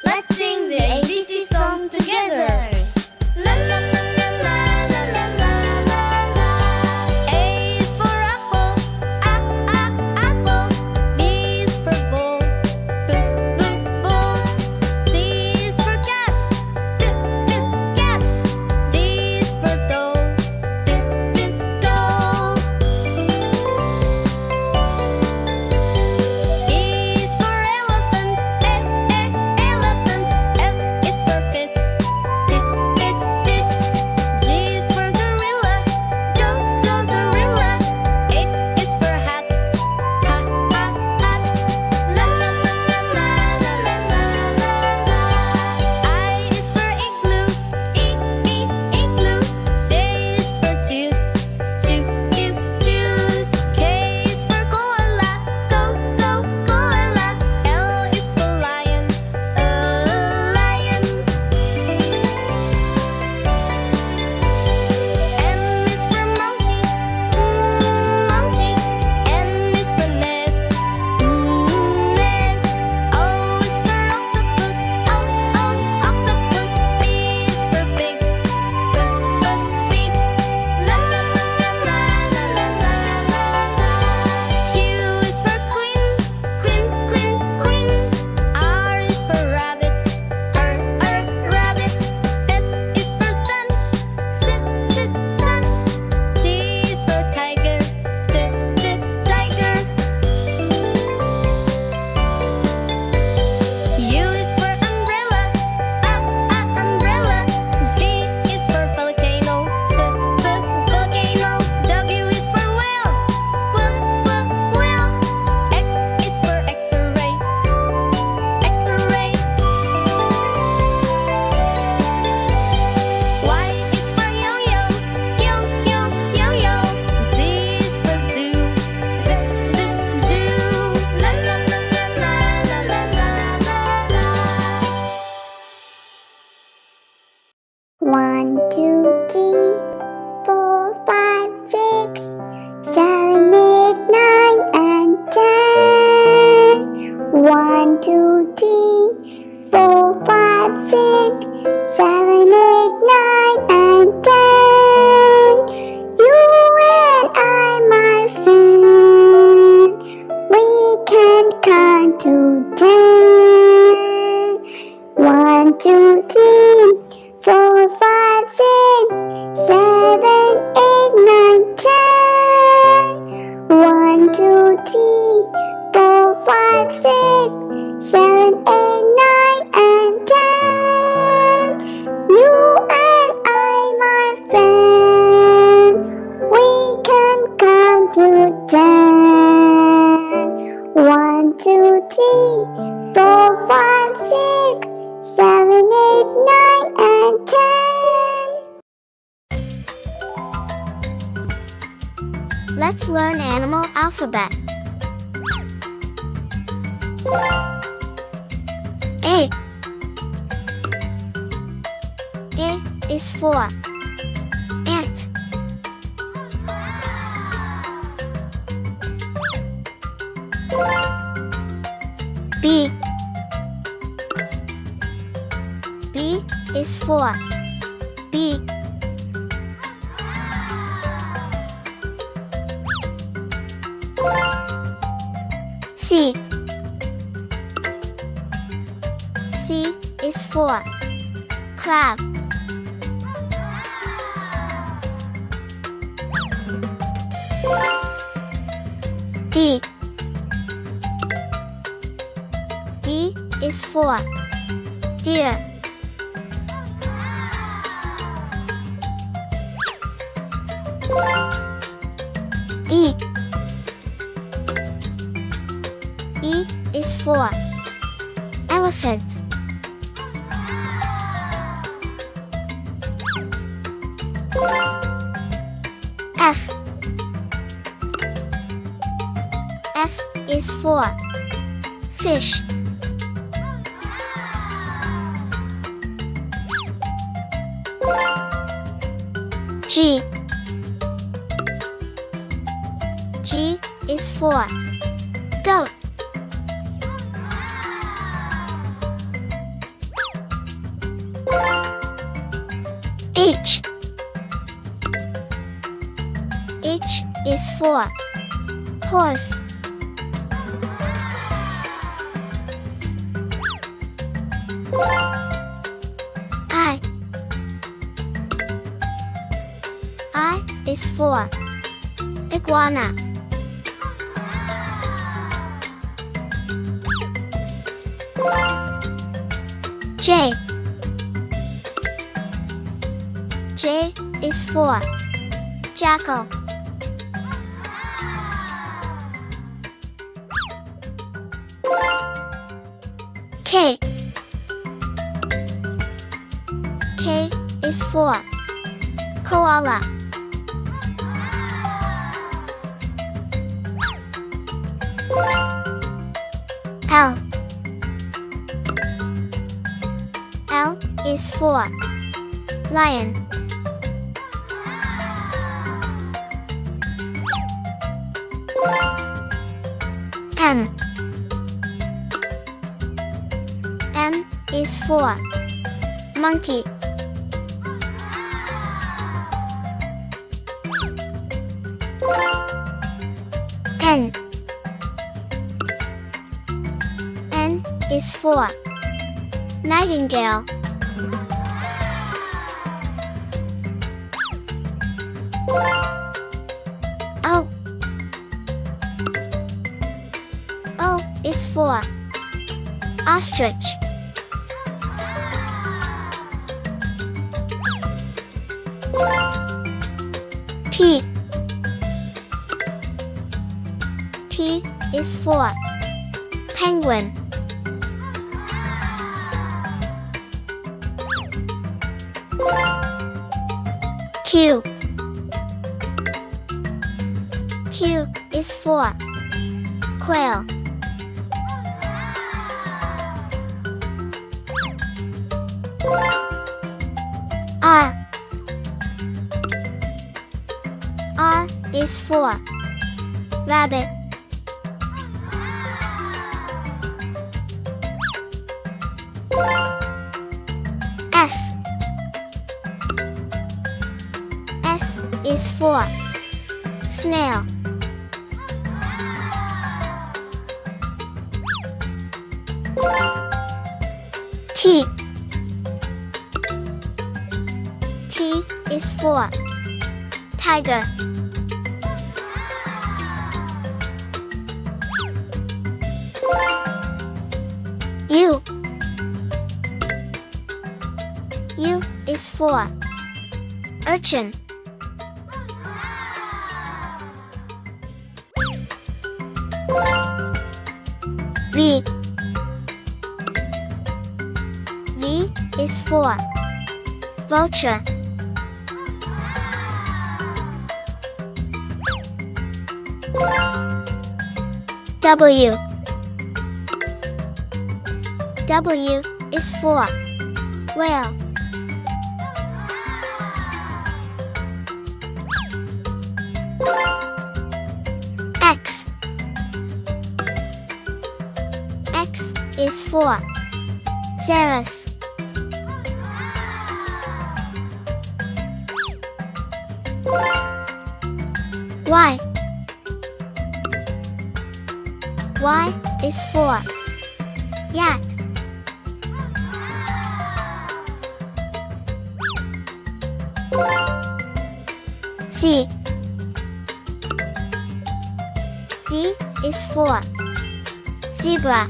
Let's sing the ABC song together. La la la la la la la la la la. A is for apple, apple. B is for ball, ball. C is for cat, cat. D is for doll, doll. E is for elephant, elephant. F is for fish, fish. G is for gorilla, gorilla. H is for hat, hat. La la la la la la la la la. I is for igloo, igloo. J is for juice, juice. K is for koala, koala. L is for lion, lion. M is for monkey, monkey. N is for nest, nest. O is for octopus, octopus. P is for pig, pig. La la la la la la la la la. Q is for queen. R is for rabbit, rabbit. S is for sun, sun. T is for tiger, tiger. U is for umbrella, umbrella. V is for volcano, volcano. W is for whale, whale. X is for X-ray, X-ray. Y is for yo-yo, yo-yo. Z is for zoo, zoo. La la la la la la la la la. 1, 2, 3, 4, 5, 6, 7, 8, 9, and 10. 1, 2, 3, 4, 5, 6, 7, 8, 9, and 10. You and I, my friend, we can count to 10. 1, 2, 3, 4, 5, 6, 7, 8, 9, 10. 1, 2, 3, 4, 5, 6, 7, 8, 9, and 10. You and I, my friend, we can count to 10. 1, 2, 3, 4, 5, 6, 7, 8, 9, and 10. Let's learn animal alphabet. A. A is for ant. B. B is for bee. C. C is for crab. D. D is for deer. E. E is for elephant. F. F is for fish. G. G is for goat. is for horse. I is for iguana. J is for jackal. K is for koala. L is for lion. N is for monkey. N is for nightingale. O is for ostrich. P is for penguin. Q is for quail. R is for rabbit. S is for snail. T is for tiger. U is for urchin. V is for vulture. W is for whale. X is for xerus. Y is for yak. Z is for zebra.